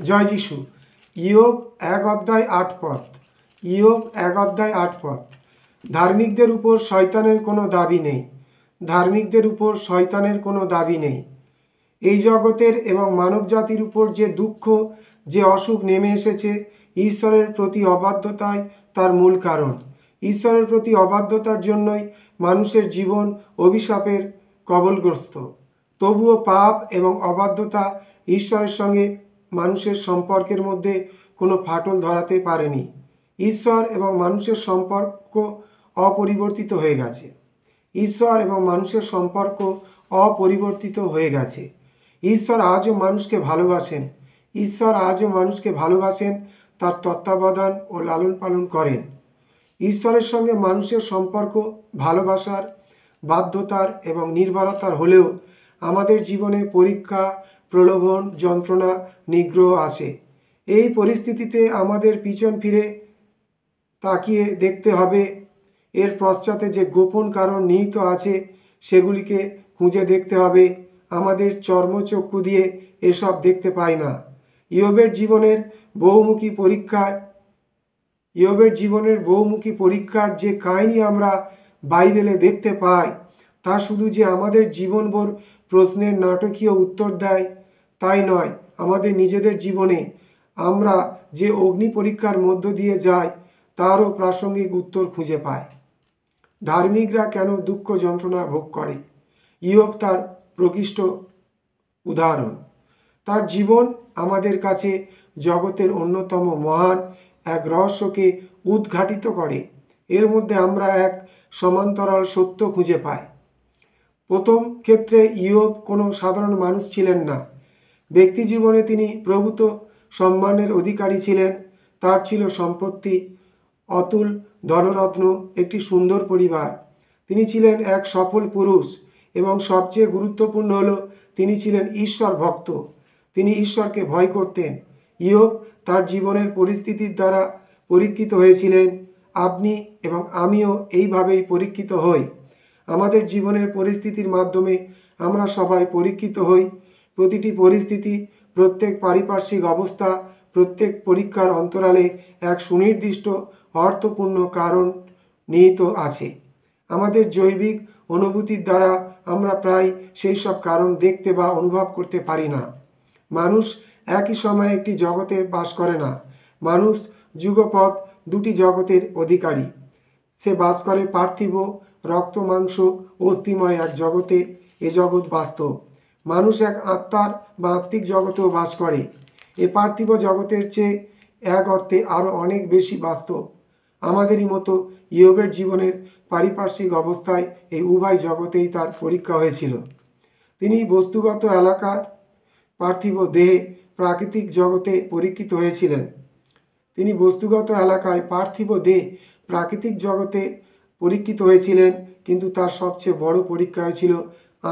জয় যিশু। ইয়োব 1:8 ইয়োব 1:8। ধার্মিকদের উপর শয়তানের কোনো দাবি নেই, ধার্মিকদের উপর শয়তানের কোনো দাবি নেই। এই জগতের এবং মানব জাতির উপর যে দুঃখ, যে অসুখ নেমে এসেছে, ঈশ্বরের প্রতি অবাধ্যতাই তার মূল কারণ। ঈশ্বরের প্রতি অবাধ্যতার জন্যই মানুষের জীবন অভিশাপের কবলগ্রস্ত। তবুও পাপ এবং অবাধ্যতা ঈশ্বরের সঙ্গে মানুষের সম্পর্কের মধ্যে কোনো ফাটল ধরাতে পারেনি। ঈশ্বর এবং মানুষের সম্পর্ক অপরিবর্তিত হয়ে গেছে। ঈশ্বর এবং মানুষের সম্পর্ক অপরিবর্তিত হয়ে গেছে। ঈশ্বর আজও মানুষকে ভালোবাসেন। ঈশ্বর আজও মানুষকে ভালোবাসেন, তার তত্ত্বাবধান ও লালন পালন করেন। ঈশ্বরের সঙ্গে মানুষের সম্পর্ক ভালোবাসার, বাধ্যতার এবং নির্ভরতার হলেও আমাদের জীবনে পরীক্ষা, প্রলোভন, যন্ত্রণা, নিগ্রহ আসে। এই পরিস্থিতিতে আমাদের পিছন ফিরে তাকিয়ে দেখতে হবে, এর পশ্চাতে যে গোপন কারণ নিহিত আছে সেগুলিকে খুঁজে দেখতে হবে। আমাদের চর্মচক্ষু দিয়ে এসব দেখতে পাই না। ইয়োবের জীবনের বহুমুখী পরীক্ষার যে কাহিনী আমরা বাইবেলে দেখতে পাই, তা শুধু যে আমাদের জীবনভর প্রশ্নের নাটকীয় উত্তর দেয় তাই নয়, আমাদের নিজেদের জীবনে আমরা যে অগ্নি পরীক্ষার মধ্য দিয়ে যাই তারও প্রাসঙ্গিক উত্তর খুঁজে পায়। ধার্মিকরা কেন দুঃখ যন্ত্রণা ভোগ করে? ইয়োব তার প্রকৃষ্ট উদাহরণ। তার জীবন আমাদের কাছে জগতের অন্যতম মহান এক রহস্যকে উদ্ঘাটিত করে। এর মধ্যে আমরা এক সমান্তরাল সত্য খুঁজে পাই। প্রথম ক্ষেত্রে ইয়োব কোনো সাধারণ মানুষ ছিলেন না। ব্যক্তি জীবনে তিনি প্রভূত সম্মানের অধিকারী ছিলেন। তার ছিল সম্পত্তি, অতুল ধনরত্ন, একটি সুন্দর পরিবার। তিনি ছিলেন এক সফল পুরুষ এবং সবচেয়ে গুরুত্বপূর্ণ হলো তিনি ছিলেন ঈশ্বর ভক্ত। তিনি ঈশ্বরকে ভয় করতেন। ইয়োব তার জীবনের পরিস্থিতির দ্বারা পরীক্ষিত হয়েছিলেন। আপনি এবং আমিও এইভাবেই পরীক্ষিত হই। আমাদের জীবনের পরিস্থিতির মাধ্যমে আমরা সবাই পরীক্ষিত হই। প্রতিটি পরিস্থিতি, প্রত্যেক পারিপার্শ্বিক অবস্থা, প্রত্যেক পরীক্ষার অন্তরালে এক সুনির্দিষ্ট অর্থপূর্ণ কারণ নিহিত আছে। আমাদের জৈবিক অনুভূতির দ্বারা আমরা প্রায় সেই সব কারণ দেখতে বা অনুভব করতে পারি না। মানুষ একই সময়ে একটি জগতে বাস করে না। মানুষ যুগপৎ দুটি জগতের অধিকারী। সে বাস করে পার্থিব, রক্ত মাংস অস্থিময় এক জগতে। এ জগৎ বাস্তব। মানুষ এক আত্মার বা আত্মিক জগতেও বাস করে। এ পার্থিব জগতের চেয়ে এক অর্থে আরও অনেক বেশি বাস্তব। আমাদেরই মতো ইয়োবের জীবনের পারিপার্শ্বিক অবস্থায় এই উভয় জগতেই তার পরীক্ষা হয়েছিল। তিনি বস্তুগত এলাকার পার্থিব দেহে প্রাকৃতিক জগতে পরীক্ষিত হয়েছিলেন। তিনি বস্তুগত এলাকায় পার্থিব দেহে প্রাকৃতিক জগতে পরীক্ষিত হয়েছিলেন, কিন্তু তার সবচেয়ে বড় পরীক্ষা হয়েছিল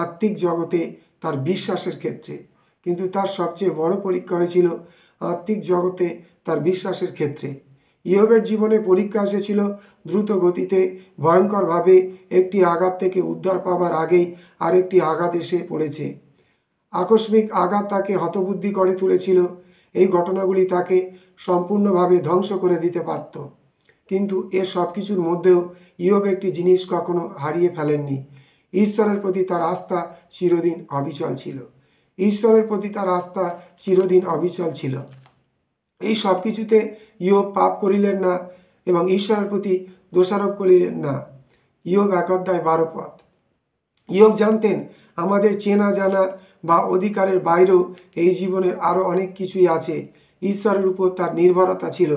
আত্মিক জগতে তার বিশ্বাসের ক্ষেত্রে। ইয়োবের জীবনে পরীক্ষা এসেছিল দ্রুত গতিতে, ভয়ঙ্করভাবে। একটি আঘাত থেকে উদ্ধার পাবার আগেই আরেকটি আঘাত এসে পড়েছে। আকস্মিক আঘাত তাকে হতবুদ্ধি করে তুলেছিল। এই ঘটনাগুলি তাকে সম্পূর্ণভাবে ধ্বংস করে দিতে পারত। কিন্তু এ সব কিছুর মধ্যেও ইয়োব একটি জিনিস কখনো হারিয়ে ফেলেননি। ঈশ্বরের প্রতি তার আস্থা চিরদিন অবিচল ছিল। ঈশ্বরের প্রতি তার আস্থা চিরদিন অবিচল ছিল। এই সব কিছুতে ইয়োব পাপ করিলেন না এবং ঈশ্বরের প্রতি দোষারোপ করিলেন না। ইয়োব 1:12। ইয়োব জানতেন আমাদের চেনা জানা বা অধিকারের বাইরেও এই জীবনের আরও অনেক কিছুই আছে। ঈশ্বরের উপর তার নির্ভরতা ছিল।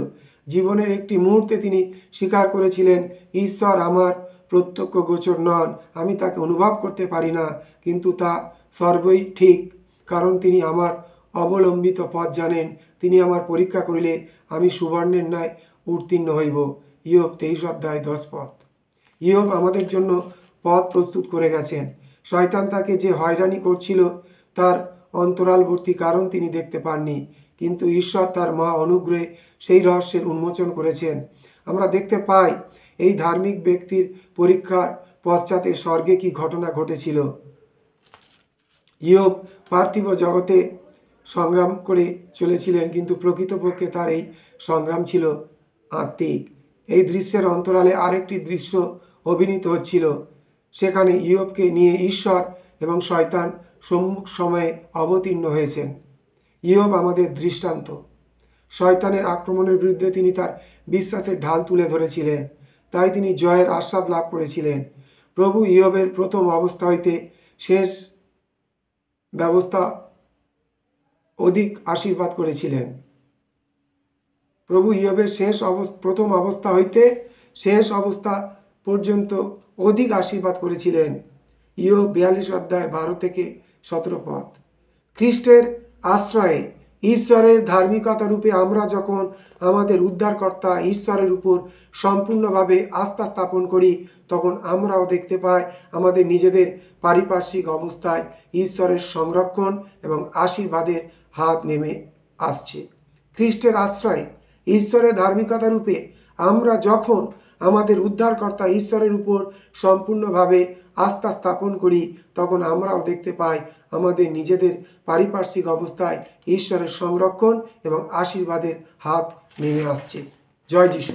জীবনের একটি মুহূর্তে তিনি স্বীকার করেছিলেন, ঈশ্বর আমার প্রত্যক্ষ গোচর নন, আমি তাকে অনুভব করতে পারি না, কিন্তু তা সর্বই ঠিক, কারণ তিনি আমার অবলম্বিত পথ জানেন। তিনি আমার পরীক্ষা করিলে আমি সুবর্ণের ন্যায় উত্তীর্ণ হইব। ইয়োব 23:10। ইয়োব আমাদের জন্য পথ প্রস্তুত করে গেছেন। শয়তান তাকে যে হয়রানি করছিল তার অন্তরালবর্তী কারণ তিনি দেখতে পাননি, কিন্তু ঈশ্বর তার মহা অনুগ্রহে সেই রহস্যের উন্মোচন করেছেন। আমরা দেখতে পাই এই ধার্মিক ব্যক্তির পরীক্ষার পশ্চাতে স্বর্গে কি ঘটনা ঘটেছিল। ইয়োব পার্থিব জগতে সংগ্রাম করে চলেছিলেন, কিন্তু প্রকৃতপক্ষে তার এই সংগ্রাম ছিল আত্মিক। এই দৃশ্যের অন্তরালে আরেকটি দৃশ্য অভিনীত হচ্ছিল। সেখানে ইয়োবকে নিয়ে ঈশ্বর এবং শয়তান সম্মুখ সময়ে অবতীর্ণ হয়েছেন। ইয়োব আমাদের দৃষ্টান্ত। শয়তানের আক্রমণের বিরুদ্ধে তিনি তার বিশ্বাসের ঢাল তুলে ধরেছিলেন, তাই তিনি জয়ের আস্বাদ লাভ করেছিলেন। প্রভু ইয়োবের প্রথম অবস্থা হইতে শেষ ব্যবস্থা অধিক আশীর্বাদ করেছিলেন। প্রভু ইয়োবের প্রথম অবস্থা হইতে শেষ অবস্থা পর্যন্ত অধিক আশীর্বাদ করেছিলেন। ইয়োব 42 অধ্যায় 12 থেকে 17 পদ। খ্রিস্টের আশ্রয়ে ঈশ্বরের ধার্মিকতা রূপে আমরা যখন আমাদের উদ্ধারকর্তা ঈশ্বরের উপর সম্পূর্ণভাবে আস্থা স্থাপন করি, তখন আমরাও দেখতে পাই আমাদের নিজেদের পারিপার্শ্বিক অবস্থায় ঈশ্বরের সংরক্ষণ এবং আশীর্বাদের হাত নেমে আসছে। খ্রিস্টের আশ্রয়ে ঈশ্বরের ধার্মিকতা রূপে আমরা যখন আমাদের উদ্ধারকর্তা ঈশ্বরের উপর সম্পূর্ণভাবে আস্থা স্থাপন করি, তখন আমরাও দেখতে পাই আমাদের নিজেদের পারিপার্শ্বিক অবস্থায় ঈশ্বরের সংরক্ষণ এবং আশীর্বাদের হাত নেমে আসছে। জয় যিশু।